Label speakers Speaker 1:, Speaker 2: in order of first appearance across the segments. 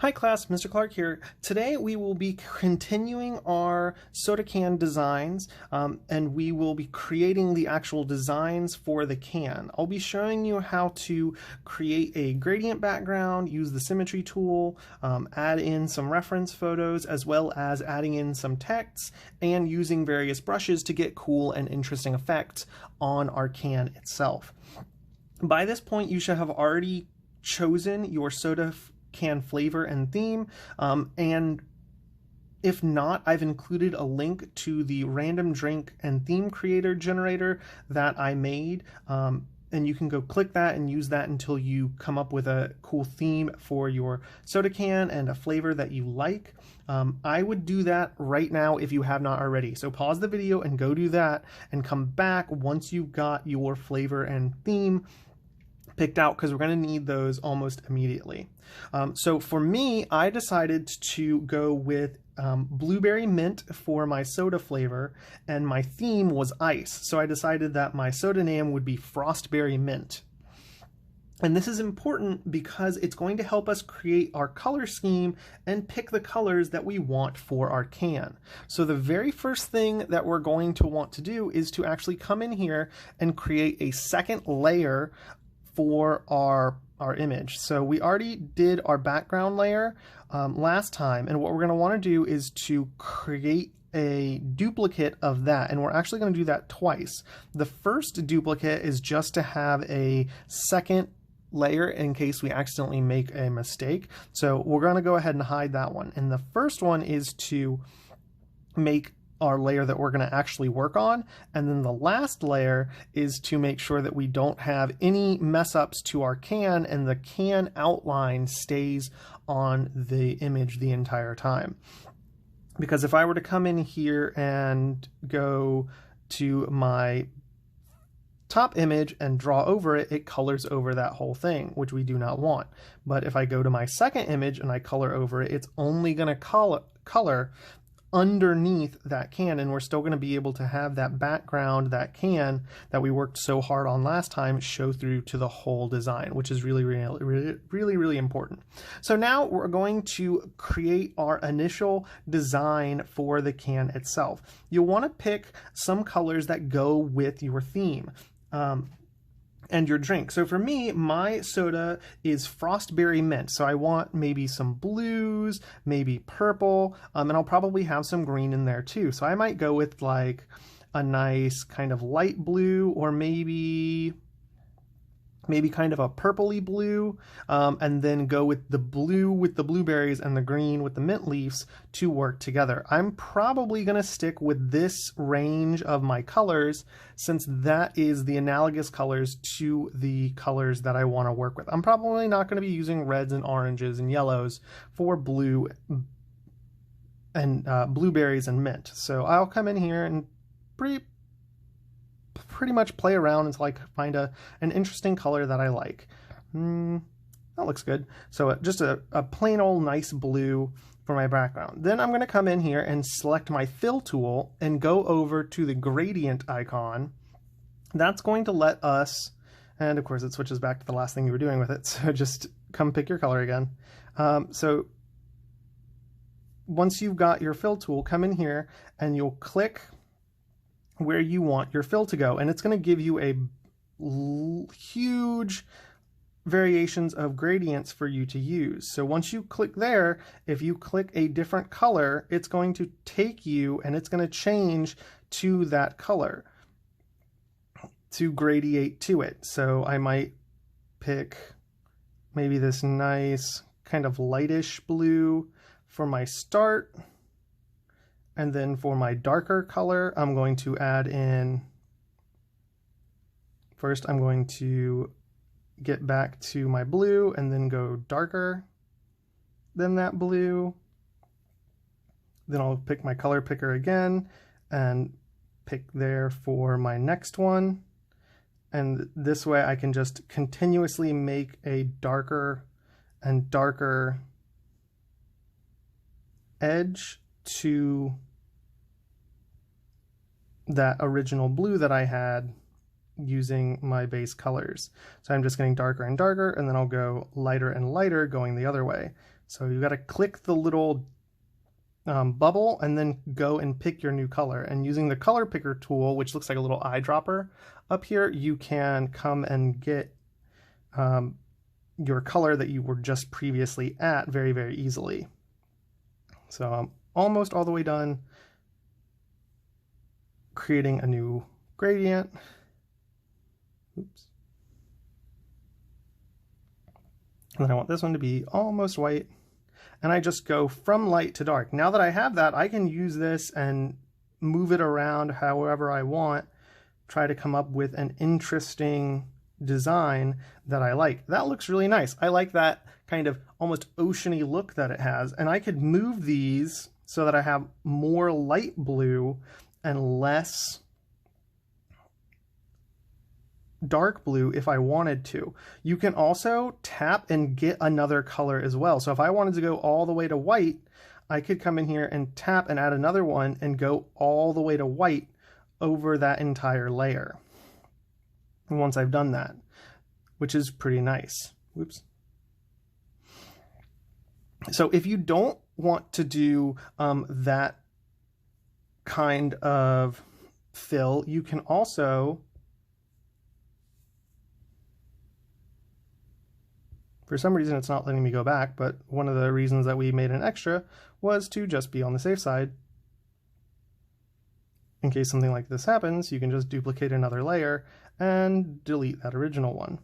Speaker 1: Hi class, Mr. Clark here. Today we will be continuing our soda can designs and we will be creating the actual designs for the can. I'll be showing you how to create a gradient background, use the symmetry tool, add in some reference photos, as well as adding in some text and using various brushes to get cool and interesting effects on our can itself. By this point you should have already chosen your soda can flavor and theme, and if not, I've included a link to the random drink and theme creator generator that I made, and you can go click that and use that until you come up with a cool theme for your soda can and a flavor that you like. I would do that right now if you have not already. So pause the video and go do that and come back once you've got your flavor and theme picked out, because we're going to need those almost immediately. So for me, I decided to go with blueberry mint for my soda flavor, and my theme was ice. So I decided that my soda name would be Frostberry Mint. And this is important because it's going to help us create our color scheme and pick the colors that we want for our can. So the very first thing that we're going to want to do is to actually come in here and create a second layer for our image. So we already did our background layer last time, and what we're going to want to do is to create a duplicate of that, and we're actually going to do that twice. The first duplicate is just to have a second layer in case we accidentally make a mistake. So we're going to go ahead and hide that one. And the first one is to make our layer that we're going to actually work on, and then the last layer is to make sure that we don't have any mess ups to our can and the can outline stays on the image the entire time. Because if I were to come in here and go to my top image and draw over it, it colors over that whole thing, which we do not want. But if I go to my second image and I color over it, it's only going to color underneath that can, and we're still going to be able to have that background, that can that we worked so hard on last time, show through to the whole design, which is really important. So now we're going to create our initial design for the can itself. You'll want to pick some colors that go with your theme and your drink. So for me, my soda is Frostberry Mint. So I want maybe some blues, maybe purple, and I'll probably have some green in there too. So I might go with like a nice kind of light blue, or maybe kind of a purpley blue, and then go with the blue with the blueberries and the green with the mint leaves to work together. I'm probably going to stick with this range of my colors since that is the analogous colors to the colors that I want to work with. I'm probably not going to be using reds and oranges and yellows for blue and blueberries and mint. So I'll come in here and pretty much play around until I find an interesting color that I like. That looks good. So just a plain old nice blue for my background. Then I'm going to come in here and select my fill tool and go over to the gradient icon. That's going to let us, and of course it switches back to the last thing you were doing with it, so just come pick your color again. So once you've got your fill tool, come in here and you'll click where you want your fill to go, and it's going to give you a huge variations of gradients for you to use. So once you click there, if you click a different color, it's going to take you and it's going to change to that color to gradiate to it. So I might pick maybe this nice kind of lightish blue for my start. And then for my darker color, I'm going to add in, first I'm going to get back to my blue and then go darker than that blue. Then I'll pick my color picker again and pick there for my next one. And this way I can just continuously make a darker and darker edge to that original blue that I had using my base colors. So I'm just getting darker and darker, and then I'll go lighter and lighter going the other way. So you got to click the little bubble and then go and pick your new color. And using the color picker tool, which looks like a little eyedropper up here, you can come and get your color that you were just previously at very, very easily. So I'm almost all the way done creating a new gradient. Oops. And then I want this one to be almost white. And I just go from light to dark. Now that I have that, I can use this and move it around however I want, try to come up with an interesting design that I like. That looks really nice. I like that kind of almost oceany look that it has. And I could move these so that I have more light blue and less dark blue if I wanted to. You can also tap and get another color as well. So if I wanted to go all the way to white, I could come in here and tap and add another one and go all the way to white over that entire layer. And once I've done that, which is pretty nice. Whoops. So if you don't want to do that kind of fill, you can also, for some reason it's not letting me go back, but one of the reasons that we made an extra was to just be on the safe side. In case something like this happens, you can just duplicate another layer and delete that original one.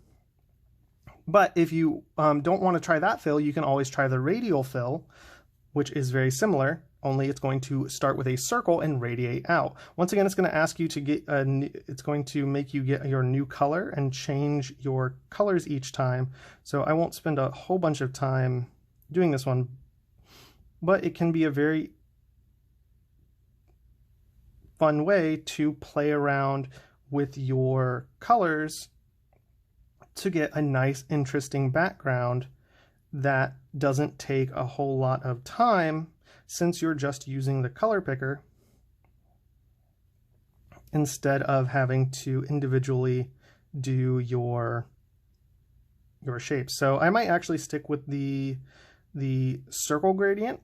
Speaker 1: But if you don't want to try that fill, you can always try the radial fill, which is very similar, only it's going to start with a circle and radiate out. Once again, it's going to ask you to get it's going to make you get your new color and change your colors each time. So I won't spend a whole bunch of time doing this one, but it can be a very fun way to play around with your colors to get a nice, interesting background that doesn't take a whole lot of time, since you're just using the color picker instead of having to individually do your shapes. So I might actually stick with the circle gradient,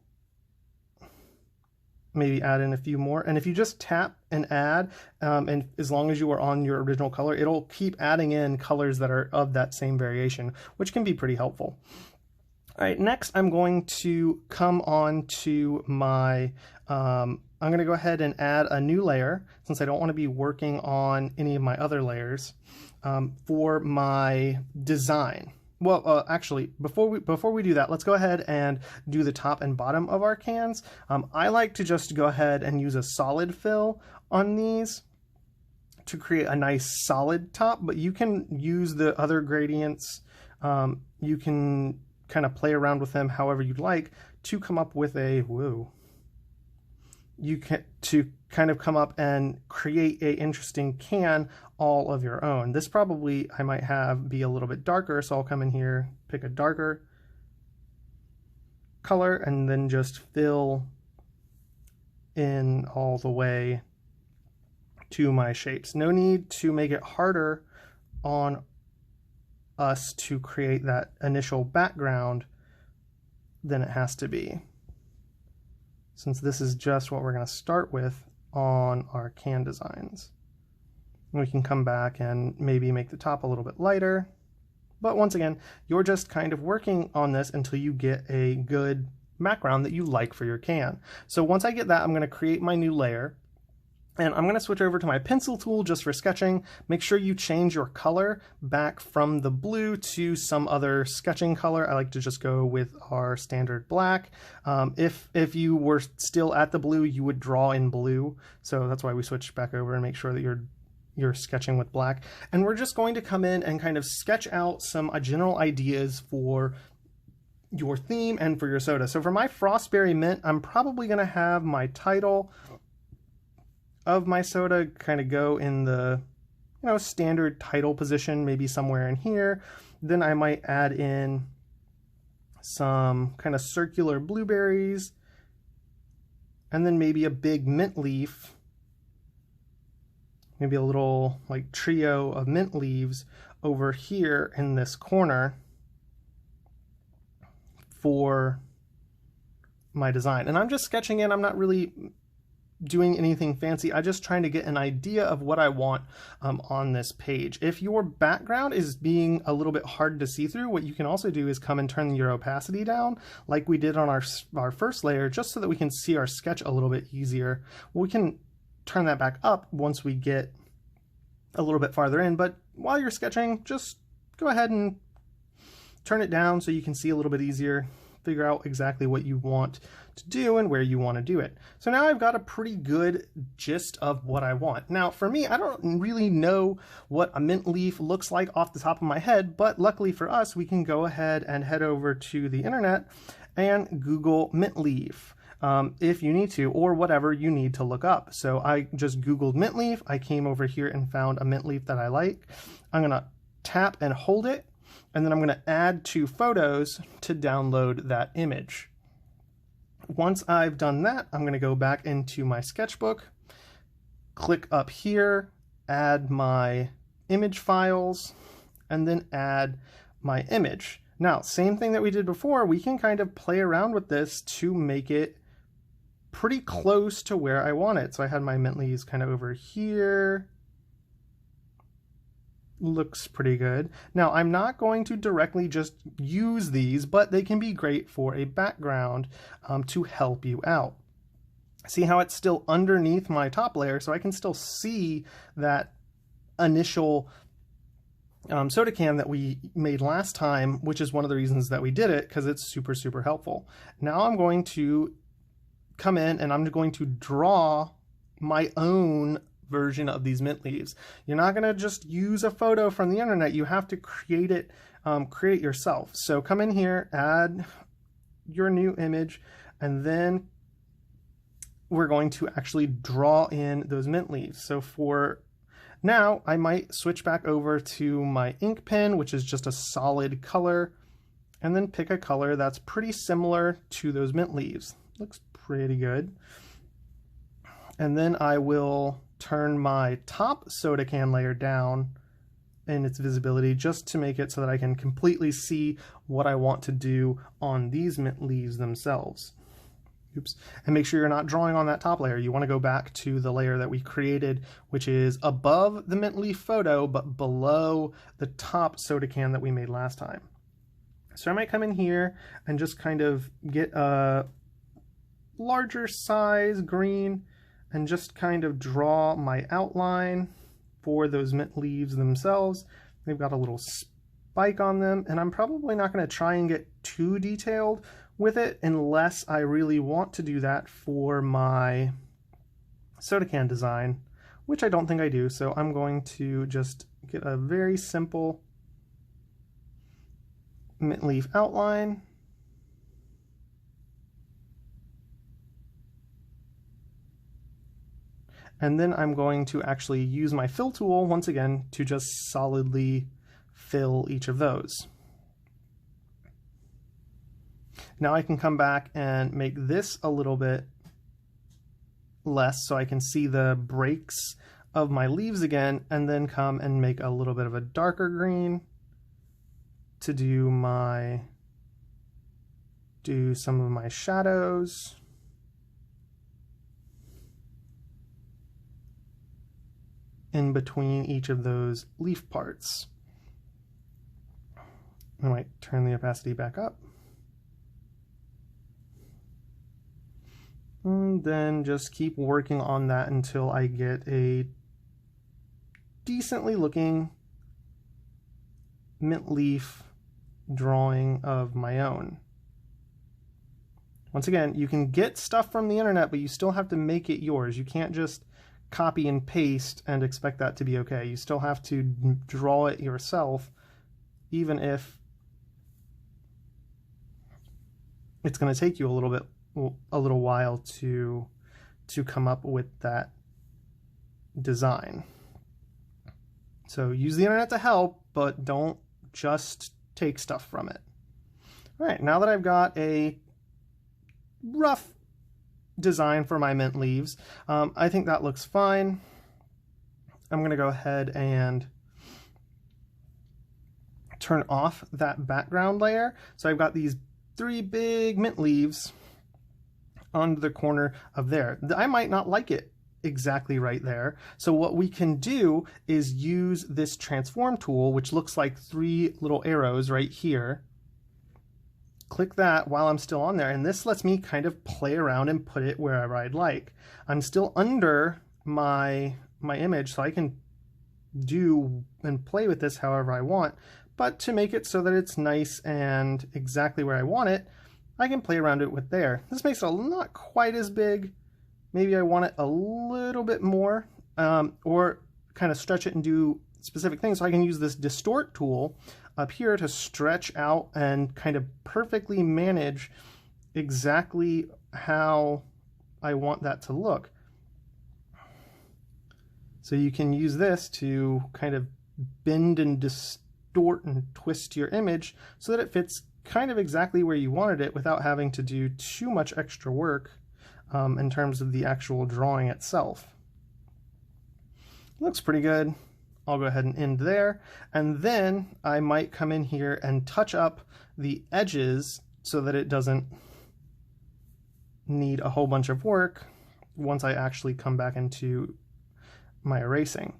Speaker 1: maybe add in a few more. And if you just tap and add, and as long as you are on your original color, it'll keep adding in colors that are of that same variation, which can be pretty helpful. All right, next I'm going to come on to my, I'm going to go ahead and add a new layer, since I don't want to be working on any of my other layers, for my design. Well, actually, before we do that, let's go ahead and do the top and bottom of our cans. I like to just go ahead and use a solid fill on these to create a nice solid top, but you can use the other gradients. You can kind of play around with them however you'd like to come up with a, whoa. You can, to kind of come up and create a interesting can all of your own. This probably I might have be a little bit darker, so I'll come in here, pick a darker color, and then just fill in all the way to my shapes. No need to make it harder on us to create that initial background than it has to be, since this is just what we're going to start with on our can designs. We can come back and maybe make the top a little bit lighter, but once again, you're just kind of working on this until you get a good background that you like for your can. So once I get that, I'm going to create my new layer, and I'm going to switch over to my pencil tool just for sketching. Make sure you change your color back from the blue to some other sketching color. I like to just go with our standard black. If you were still at the blue, you would draw in blue. So that's why we switched back over and make sure that you're sketching with black. And we're just going to come in and kind of sketch out some general ideas for your theme and for your soda. So for my Frostberry Mint, I'm probably going to have my title of my soda kind of go in the, standard title position, maybe somewhere in here. Then I might add in some kind of circular blueberries, and then maybe a big mint leaf, maybe a little like trio of mint leaves over here in this corner for my design. And I'm just sketching in, I'm not really doing anything fancy. I'm just trying to get an idea of what I want on this page. If your background is being a little bit hard to see through, what you can also do is come and turn your opacity down like we did on our first layer, just so that we can see our sketch a little bit easier. We can turn that back up once we get a little bit farther in, but while you're sketching, just go ahead and turn it down so you can see a little bit easier, figure out exactly what you want to do and where you want to do it. So now I've got a pretty good gist of what I want. Now for me, I don't really know what a mint leaf looks like off the top of my head, but luckily for us, we can go ahead and head over to the internet and Google mint leaf if you need to, or whatever you need to look up. So I just Googled mint leaf. I came over here and found a mint leaf that I like. I'm gonna tap and hold it, and then I'm gonna add to photos to download that image. Once I've done that, I'm going to go back into my sketchbook, click up here, add my image files, and then add my image. Now, same thing that we did before, we can kind of play around with this to make it pretty close to where I want it. So I had my mint leaves kind of over here. Looks pretty good. Now I'm not going to directly just use these, but they can be great for a background to help you out. See how it's still underneath my top layer, so I can still see that initial soda can that we made last time, which is one of the reasons that we did it, because it's super, super helpful. Now I'm going to come in and I'm going to draw my own version of these mint leaves. You're not going to just use a photo from the internet. You have to create it, create yourself. So come in here, add your new image, and then we're going to actually draw in those mint leaves. So for now, I might switch back over to my ink pen, which is just a solid color, and then pick a color that's pretty similar to those mint leaves. Looks pretty good. And then I will turn my top soda can layer down in its visibility just to make it so that I can completely see what I want to do on these mint leaves themselves. Oops. And make sure you're not drawing on that top layer. You want to go back to the layer that we created, which is above the mint leaf photo, but below the top soda can that we made last time. So I might come in here and just kind of get a larger size green and just kind of draw my outline for those mint leaves themselves. They've got a little spike on them, and I'm probably not going to try and get too detailed with it unless I really want to do that for my soda can design, which I don't think I do. So I'm going to just get a very simple mint leaf outline. And then I'm going to actually use my fill tool once again to just solidly fill each of those. Now I can come back and make this a little bit less so I can see the breaks of my leaves again, and then come and make a little bit of a darker green to do some of my shadows. In between each of those leaf parts. I might turn the opacity back up. And then just keep working on that until I get a decently looking mint leaf drawing of my own. Once again, you can get stuff from the internet, but you still have to make it yours. You can't just copy and paste and expect that to be okay. You still have to draw it yourself, even if it's going to take you a little while to come up with that design. So use the internet to help, but don't just take stuff from it. All right, now that I've got a rough design for my mint leaves, I think that looks fine. I'm going to go ahead and turn off that background layer. So I've got these 3 big mint leaves on the corner of there. I might not like it exactly right there. So what we can do is use this transform tool, which looks like 3 little arrows right here. Click that while I'm still on there, and this lets me kind of play around and put it wherever I'd like. I'm still under my image, so I can do and play with this however I want, but to make it so that it's nice and exactly where I want it, I can play around it with there. This makes it not quite as big. Maybe I want it a little bit more, or kind of stretch it and do specific things. So I can use this distort tool up here to stretch out and kind of perfectly manage exactly how I want that to look. So you can use this to kind of bend and distort and twist your image so that it fits kind of exactly where you wanted it without having to do too much extra work in terms of the actual drawing itself. Looks pretty good. I'll go ahead and end there, and then I might come in here and touch up the edges so that it doesn't need a whole bunch of work once I actually come back into my erasing.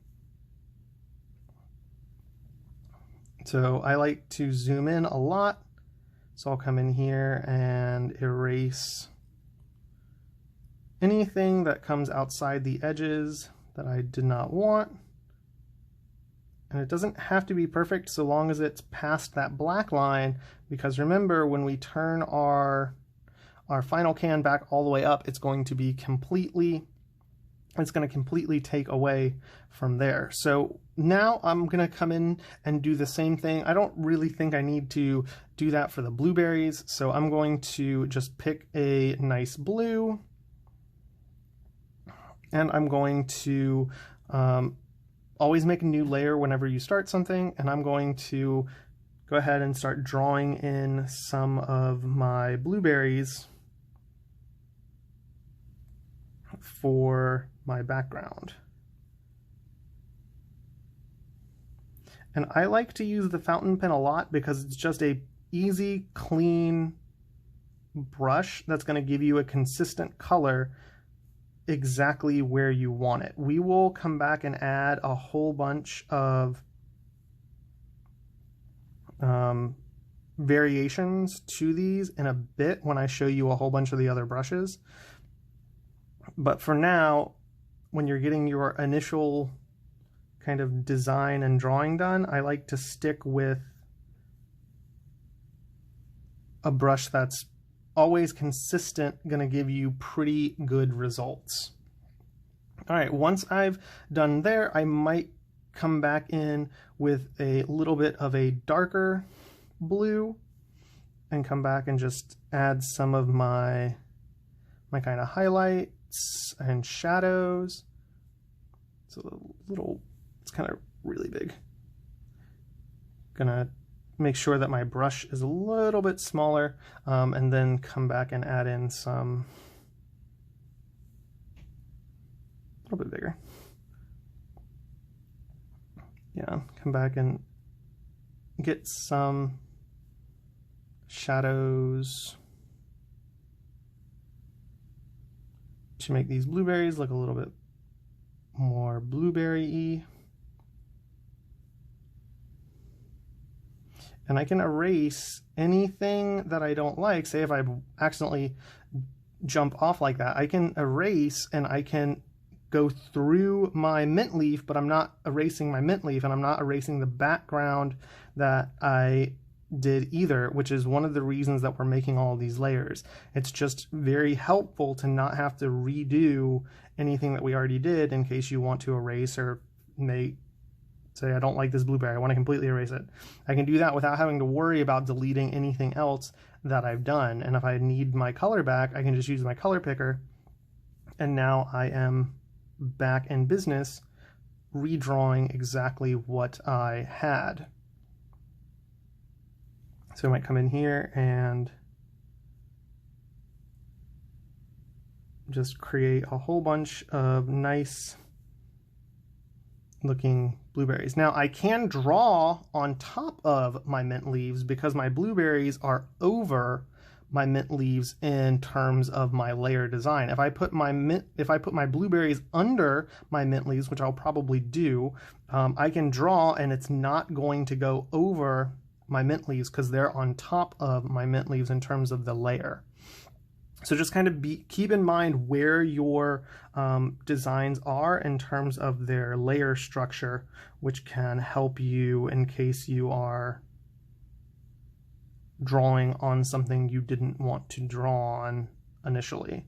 Speaker 1: So I like to zoom in a lot, so I'll come in here and erase anything that comes outside the edges that I did not want. And it doesn't have to be perfect so long as it's past that black line, because remember, when we turn our final can back all the way up, it's going to completely take away from there. So now I'm going to come in and do the same thing. I don't really think I need to do that for the blueberries, so I'm going to just pick a nice blue, and I'm going to always make a new layer whenever you start something, and I'm going to go ahead and start drawing in some of my blueberries for my background. And I like to use the fountain pen a lot because it's just a easy, clean brush that's going to give you a consistent color exactly where you want it. We will come back and add a whole bunch of variations to these in a bit when I show you a whole bunch of the other brushes. But for now, when you're getting your initial kind of design and drawing done, I like to stick with a brush that's always consistent, going to give you pretty good results. All right, once I've done there, I might come back in with a little bit of a darker blue and come back and just add some of my kind of highlights and shadows. It's kind of really big. Gonna make sure that my brush is a little bit smaller, and then come back and add in some a little bit bigger. Yeah, come back and get some shadows to make these blueberries look a little bit more blueberry-y. And I can erase anything that I don't like. Say if I accidentally jump off like that, I can erase and I can go through my mint leaf, but I'm not erasing my mint leaf, and I'm not erasing the background that I did either, which is one of the reasons that we're making all of these layers. It's just very helpful to not have to redo anything that we already did in case you want to erase or make, say I don't like this blueberry, I want to completely erase it. I can do that without having to worry about deleting anything else that I've done. And if I need my color back, I can just use my color picker, and now I am back in business redrawing exactly what I had. So I might come in here and just create a whole bunch of nice looking blueberries. Now I can draw on top of my mint leaves because my blueberries are over my mint leaves in terms of my layer design. If I put my blueberries under my mint leaves, which I'll probably do, I can draw and it's not going to go over my mint leaves because they're on top of my mint leaves in terms of the layer. So just kind of keep in mind where your designs are in terms of their layer structure, which can help you in case you are drawing on something you didn't want to draw on initially.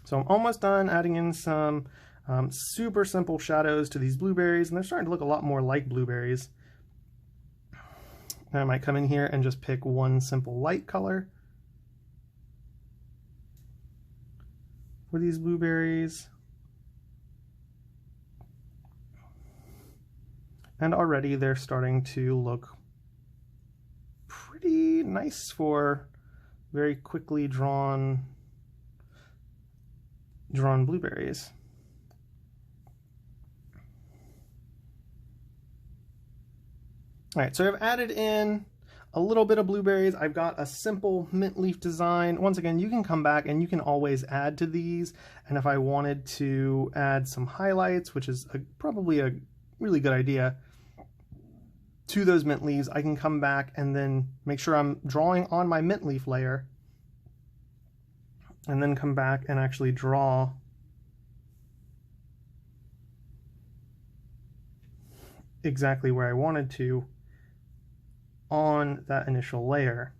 Speaker 1: So I'm almost done adding in some super simple shadows to these blueberries, and they're starting to look a lot more like blueberries. Now I might come in here and just pick one simple light color for these blueberries. And already they're starting to look pretty nice for very quickly drawn blueberries. All right, so I've added in a little bit of blueberries. I've got a simple mint leaf design. Once again, you can come back and you can always add to these. And if I wanted to add some highlights, which is probably a really good idea, to those mint leaves, I can come back and then make sure I'm drawing on my mint leaf layer, and then come back and actually draw exactly where I wanted to on that initial layer.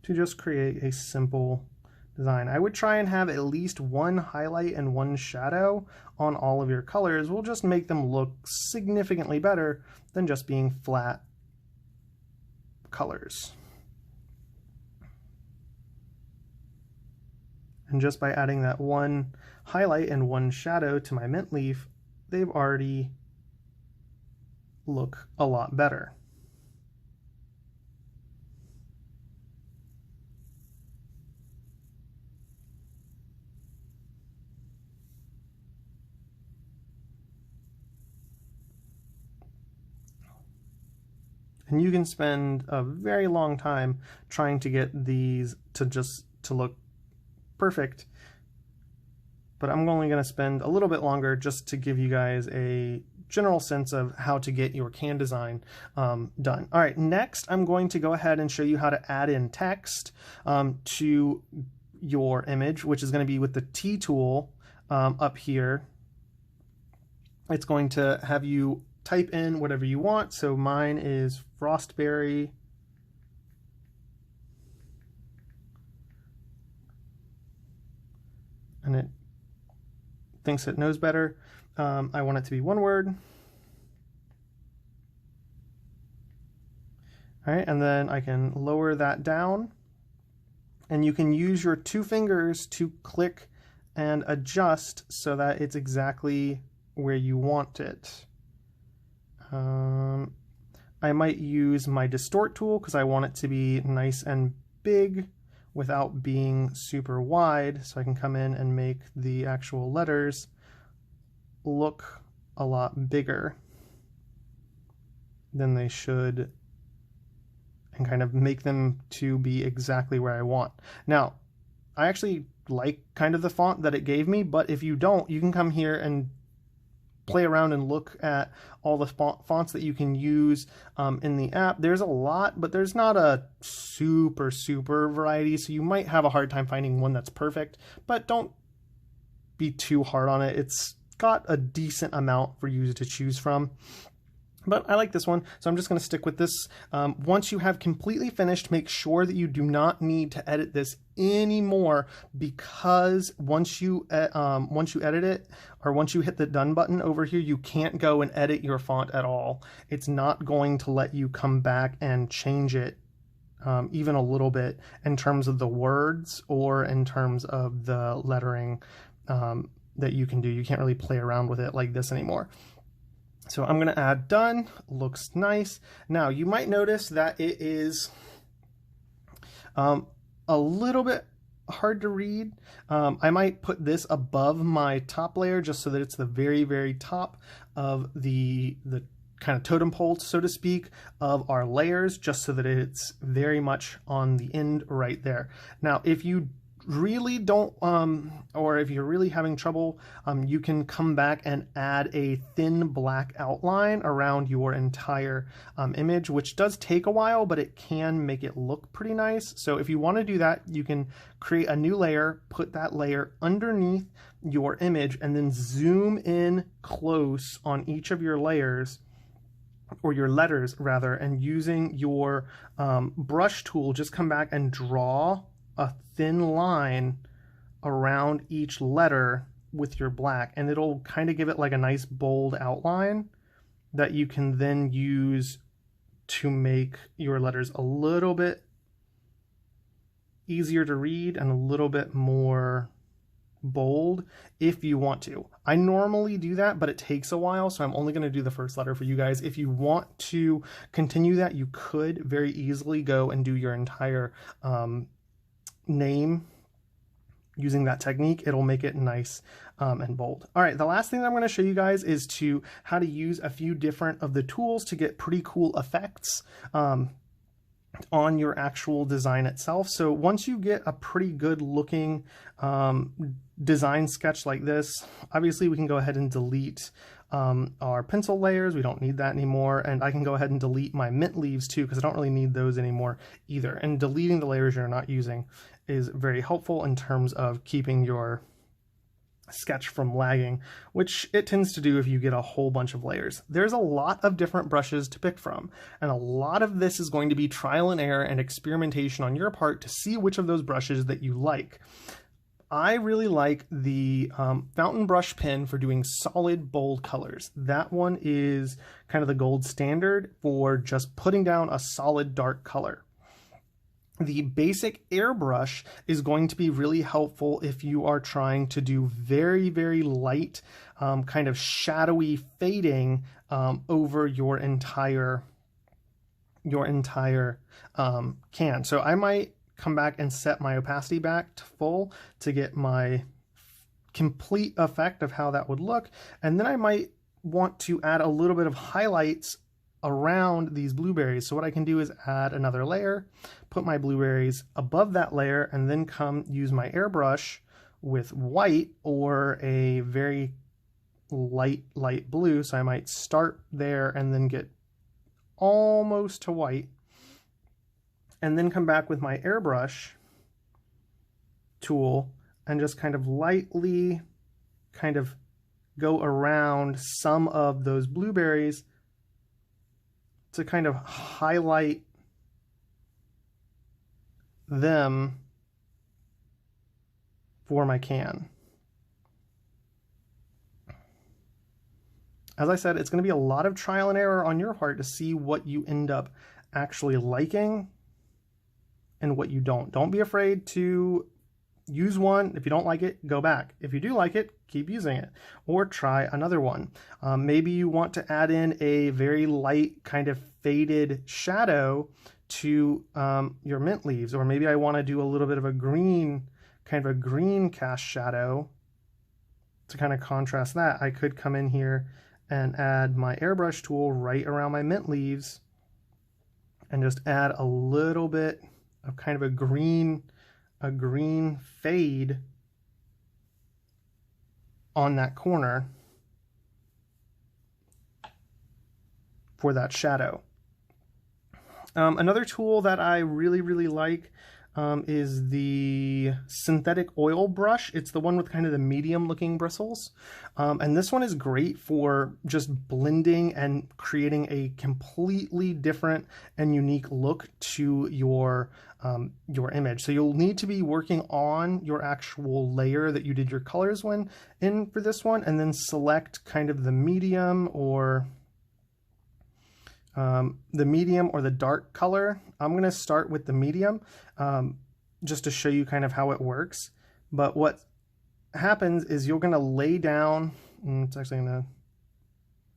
Speaker 1: To just create a simple design. I would try and have at least one highlight and one shadow on all of your colors. Will just make them look significantly better than just being flat colors. And just by adding that one highlight and one shadow to my mint leaf, they've already look a lot better. And you can spend a very long time trying to get these to look perfect, but I'm only going to spend a little bit longer just to give you guys a general sense of how to get your can design done. All right, next I'm going to go ahead and show you how to add in text to your image, which is going to be with the T tool up here. It's going to have you type in whatever you want. So mine is Frostberry. And it thinks it knows better. I want it to be one word. All right, and then I can lower that down. And you can use your two fingers to click and adjust so that it's exactly where you want it. I might use my distort tool because I want it to be nice and big without being super wide, so I can come in and make the actual letters look a lot bigger than they should, and kind of make them to be exactly where I want. Now, I actually like kind of the font that it gave me, but if you don't, you can come here and play around and look at all the fonts that you can use in the app. There's a lot, but there's not a super variety, so you might have a hard time finding one that's perfect, but don't be too hard on it. It's got a decent amount for you to choose from. But I like this one, so I'm just going to stick with this. Once you have completely finished, make sure that you do not need to edit this anymore, because once you edit it, or once you hit the done button over here, you can't go and edit your font at all. It's not going to let you come back and change it even a little bit in terms of the words or in terms of the lettering that you can do. You can't really play around with it like this anymore. So I'm going to add done. Looks nice. Now you might notice that it is a a little bit hard to read. I might put this above my top layer just so that it's the very, very top of the kind of totem pole, so to speak, of our layers, just so that it's very much on the end right there. Now, if you really don't, or if you're really having trouble, you can come back and add a thin black outline around your entire image, which does take a while, but it can make it look pretty nice. So if you want to do that, you can create a new layer, put that layer underneath your image, and then zoom in close on each of your layers, or your letters rather, and using your brush tool, just come back and draw a thin line around each letter with your black, and it'll kind of give it like a nice bold outline that you can then use to make your letters a little bit easier to read and a little bit more bold if you want to. I normally do that, but it takes a while, so I'm only going to do the first letter for you guys. If you want to continue that, you could very easily go and do your entire name using that technique. It'll make it nice and bold. All right, the last thing that I'm going to show you guys is how to use a few different of the tools to get pretty cool effects on your actual design itself. So once you get a pretty good looking design sketch like this, obviously we can go ahead and delete our pencil layers. We don't need that anymore. And I can go ahead and delete my mint leaves too, because I don't really need those anymore either. And deleting the layers you're not using is very helpful in terms of keeping your sketch from lagging, which it tends to do if you get a whole bunch of layers. There's a lot of different brushes to pick from, and a lot of this is going to be trial and error and experimentation on your part to see which of those brushes that you like. I really like the fountain brush pen for doing solid, bold colors. That one is kind of the gold standard for just putting down a solid, dark color. The basic airbrush is going to be really helpful if you are trying to do very, very light, kind of shadowy fading over your entire can. So I might come back and set my opacity back to full to get my complete effect of how that would look. And then I might want to add a little bit of highlights around these blueberries. So what I can do is add another layer, put my blueberries above that layer, and then come use my airbrush with white or a very light blue. So I might start there and then get almost to white, and then come back with my airbrush tool and just kind of lightly kind of go around some of those blueberries to kind of highlight them for my can. As I said, it's going to be a lot of trial and error on your part to see what you end up actually liking and what you don't. Don't be afraid to use one. If you don't like it, go back. If you do like it, keep using it, or try another one. Maybe you want to add in a very light kind of faded shadow to your mint leaves, or maybe I want to do a little bit of a green, kind of a green cast shadow to kind of contrast that. I could come in here and add my airbrush tool right around my mint leaves and just add a little bit of kind of a green fade on that corner for that shadow. Another tool that I really like is the synthetic oil brush. It's the one with kind of the medium looking bristles. And this one is great for just blending and creating a completely different and unique look to your image. So you'll need to be working on your actual layer that you did your colors in for this one, and then select kind of the medium or the dark color. I'm going to start with the medium just to show you kind of how it works. But what happens is you're going to lay down, and it's actually going to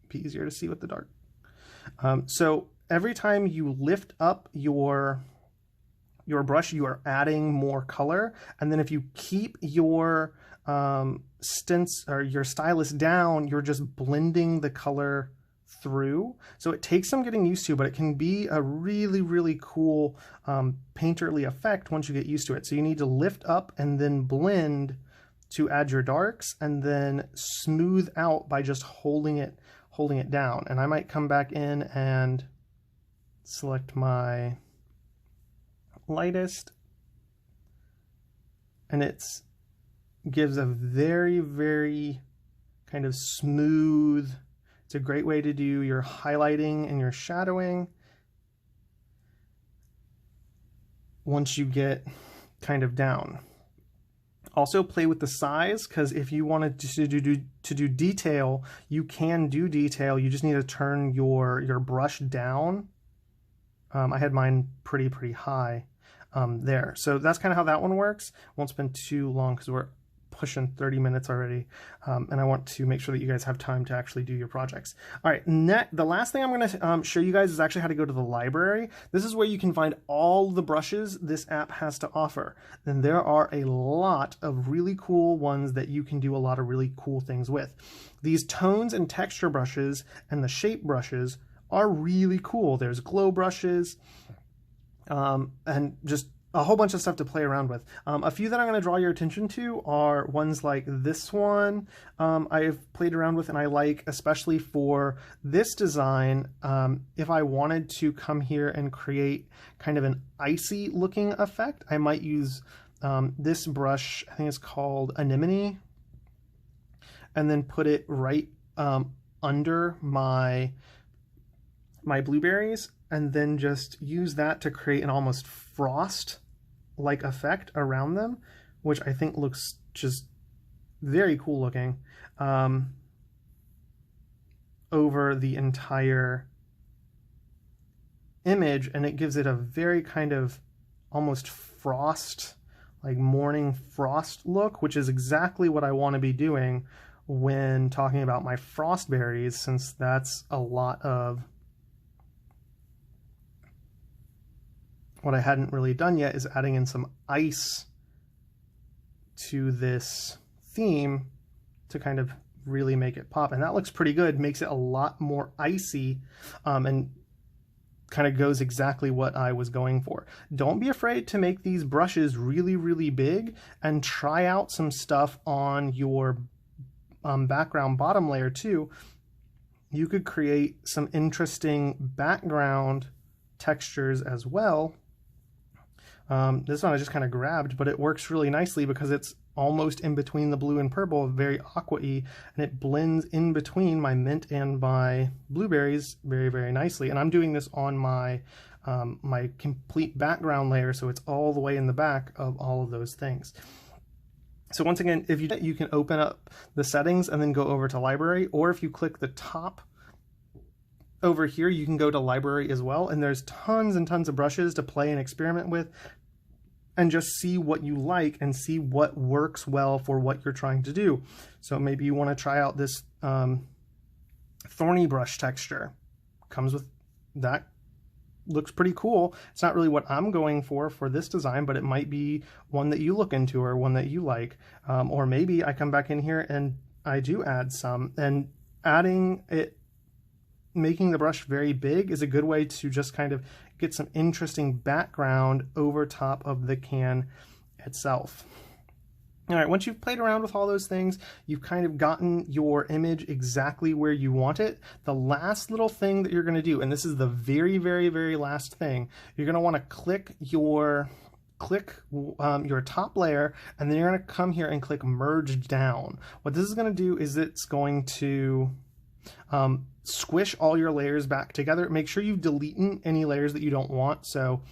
Speaker 1: be easier to see with the dark. So every time you lift up your brush, you are adding more color. And then if you keep your stints or your stylus down, you're just blending the color through. So it takes some getting used to, but it can be a really, really cool painterly effect once you get used to it. So you need to lift up and then blend to add your darks, and then smooth out by just holding it down. And I might come back in and select my lightest, and it's gives a very, very kind of smooth. It's a great way to do your highlighting and your shadowing once you get kind of down. Also play with the size, because if you wanted to do detail, you can do detail. You just need to turn your brush down. I had mine pretty high there. So that's kind of how that one works. Won't spend too long because we're pushing 30 minutes already, and I want to make sure that you guys have time to actually do your projects. All right, the last thing I'm going to show you guys is actually how to go to the library. This is where you can find all the brushes this app has to offer. And there are a lot of really cool ones that you can do a lot of really cool things with. These tones and texture brushes and the shape brushes are really cool. There's glow brushes, and just a whole bunch of stuff to play around with. A few that I'm going to draw your attention to are ones like this one I've played around with and I like, especially for this design. If I wanted to come here and create kind of an icy looking effect, I might use this brush, I think it's called Anemone, and then put it right under my blueberries, and then just use that to create an almost frost-like effect around them, which I think looks just very cool looking over the entire image, and it gives it a very kind of almost frost, like morning frost look, which is exactly what I want to be doing when talking about my frost berries, since that's a lot of what I hadn't really done yet, is adding in some ice to this theme to kind of really make it pop. And that looks pretty good, makes it a lot more icy, and kind of goes exactly what I was going for. Don't be afraid to make these brushes really, really big, and try out some stuff on your background bottom layer too. You could create some interesting background textures as well. This one I just kind of grabbed, but it works really nicely because it's almost in between the blue and purple, very aqua-y, and it blends in between my mint and my blueberries very, very nicely. And I'm doing this on my my complete background layer, so it's all the way in the back of all of those things. So once again, if you can open up the settings and then go over to library, or if you click the top over here, you can go to library as well, and there's tons and tons of brushes to play and experiment with, and just see what you like and see what works well for what you're trying to do. So maybe you want to try out this thorny brush texture. Comes with that, looks pretty cool. It's not really what I'm going for this design, but it might be one that you look into or one that you like. Or maybe I come back in here and I do add some, and adding it, making the brush very big is a good way to just kind of get some interesting background over top of the can itself. All right, once you've played around with all those things, you've kind of gotten your image exactly where you want it. The last little thing that you're going to do, and this is the very, very, very last thing, you're going to want to click your top layer, and then you're going to come here and click merge down. What this is going to do is it's going to squish all your layers back together. Make sure you've deleted any layers that you don't want. So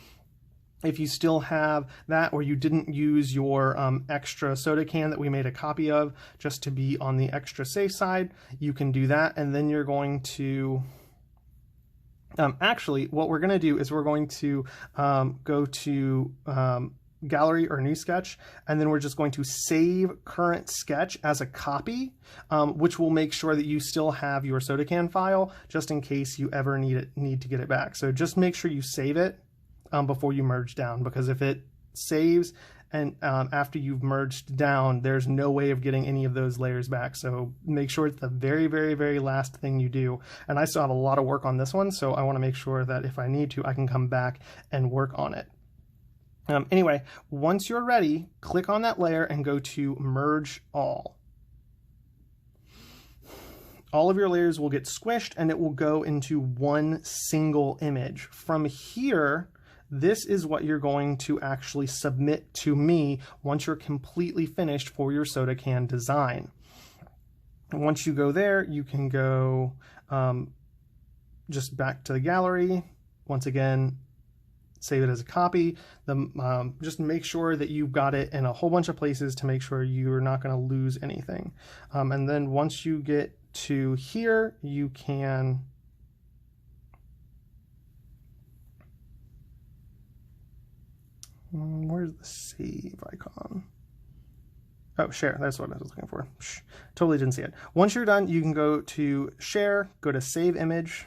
Speaker 1: if you still have that, or you didn't use your extra soda can that we made a copy of just to be on the extra safe side, you can do that. And then you're going to actually, what we're going to do is we're going to go to gallery or new sketch, and then we're just going to save current sketch as a copy, which will make sure that you still have your soda can file just in case you ever need to get it back. So just make sure you save it before you merge down, because if it saves and after you've merged down, there's no way of getting any of those layers back. So make sure it's the very, very, very last thing you do. And I still have a lot of work on this one, so I want to make sure that if I need to, I can come back and work on it. Anyway, once you're ready, click on that layer and go to Merge All. All of your layers will get squished and it will go into one single image. From here, this is what you're going to actually submit to me once you're completely finished for your soda can design. Once you go there, you can go just back to the gallery. Once again, save it as a copy. Just make sure that you've got it in a whole bunch of places to make sure you're not going to lose anything. And then once you get to here, you can where's the save icon? Oh, share, that's what I was looking for. Totally didn't see it. Once you're done, you can go to share, go to save image,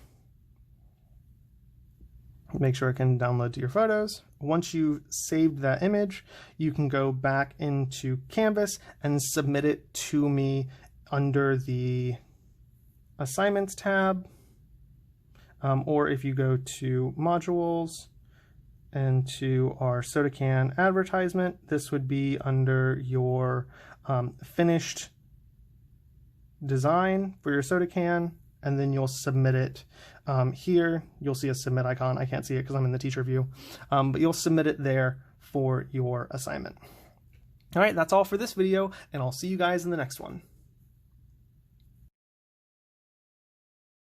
Speaker 1: make sure it can download to your photos. Once you've saved that image, you can go back into Canvas and submit it to me under the Assignments tab, or if you go to Modules and to our soda can advertisement, this would be under your finished design for your soda can, and then you'll submit it here. You'll see a submit icon. I can't see it because I'm in the teacher view, but you'll submit it there for your assignment. All right, that's all for this video, and I'll see you guys in the next one.